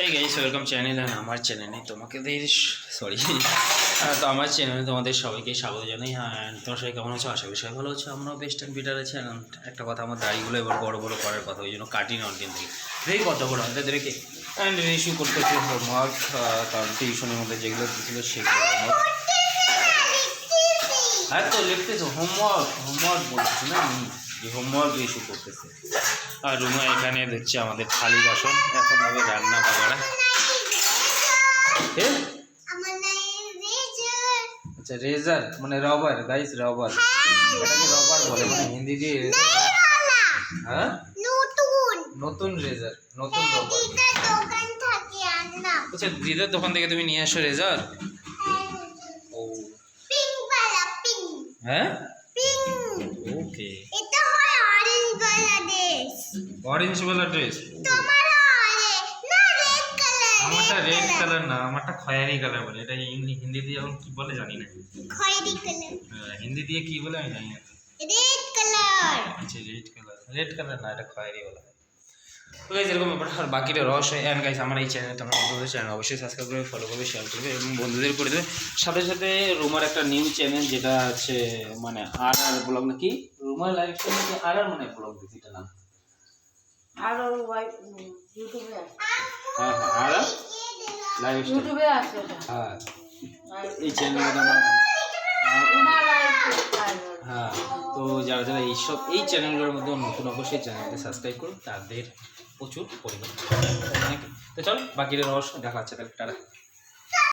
এই guys welcome channel আর আমার চ্যানেলে তোমাকে সরি তো আমার চ্যানেলে তোমাদের সবাইকে স্বাগত জানাই। হ্যাঁ, তোমার সবাই কেমন আছো? আশা করি সবাই ভালো আছো। আমরাও বেস্ট অ্যান্ড বেটার আছি। আর একটা কথা, আমার দাড়িগুলো এবার বড় বড় করার কথা, ওই জন্য কাটি না অনেকদিন থেকে। দেখি কত বড় হাতে রেখে অ্যান্ড ইস্যু করতেছি হোমওয়ার্ক, কারণ টিউশনের মধ্যে যেগুলো দিয়েছিল সেগুলো হোমওয়ার্ক। হ্যাঁ তো লিখতেছো হোমওয়ার্ক হোমওয়ার্ক বলতেছি না আমি, যে হোমওয়ার্ক ইস্যু করতেছে। আর রুমে এখানে দেখছি আমাদের খালি বাসন, এখন হবে রান্না বাগাড়া। আচ্ছা রেজার মানে রবার গাইস, রবার, এটাকে রবার বলে, মানে হিন্দি দিয়ে হ্যাঁ নতুন রেজার, নতুন রবার। আচ্ছা দিদার দোকান থেকে তুমি নিয়ে আসো রেজার? ও হ্যাঁ ওকে, অরেঞ্জ वाला ড্রেস। আমারটা রেড কালার না, আমারটা খয়েরি কালার বলে। এটা হিন্দি দিয়ে এখন কি বলে জানি না। খয়েরি কালার হিন্দি দিয়ে কি বলে আমি জানি না। Red colour. আচ্ছা রেড কালার না, এটা খয়েরি বলা হয়। তো গাইস এরকম ব্যাপার। আর বাকিটা রহস্য। অ্যান্ড গাইস আমার এই চ্যানেল, তোমরা বন্ধুদের চ্যানেল অবশ্যই সাবস্ক্রাইব করবে, ফলো করবে, শেয়ার করবে এবং বন্ধুদের করে দেবে। সাথে সাথে রুমার একটা নিউ চ্যানেল, যেটা আছে মানে আর ব্লগ নাকি, রুমার লাইফস্টাইল নাকি আর মানে ব্লগ দিছি, এটা নাম আর ইউটিউবে আছে। হ্যাঁ আর লাইফস্টাইল ইউটিউবে আছে এটা। হ্যাঁ আর এই চ্যানেলটা আমার ওনার লাইফস্টাইল। হ্যাঁ। তো যারা যারা এই চ্যানেলগুলোর মধ্যে নতুন, অবশ্যই চ্যানেলটা সাবস্ক্রাইব করুন, তাদের প্রচুর পরিমাণ। তো চল বাকিটা রহস্য দেখা যাচ্ছে, তাহলে টাটা।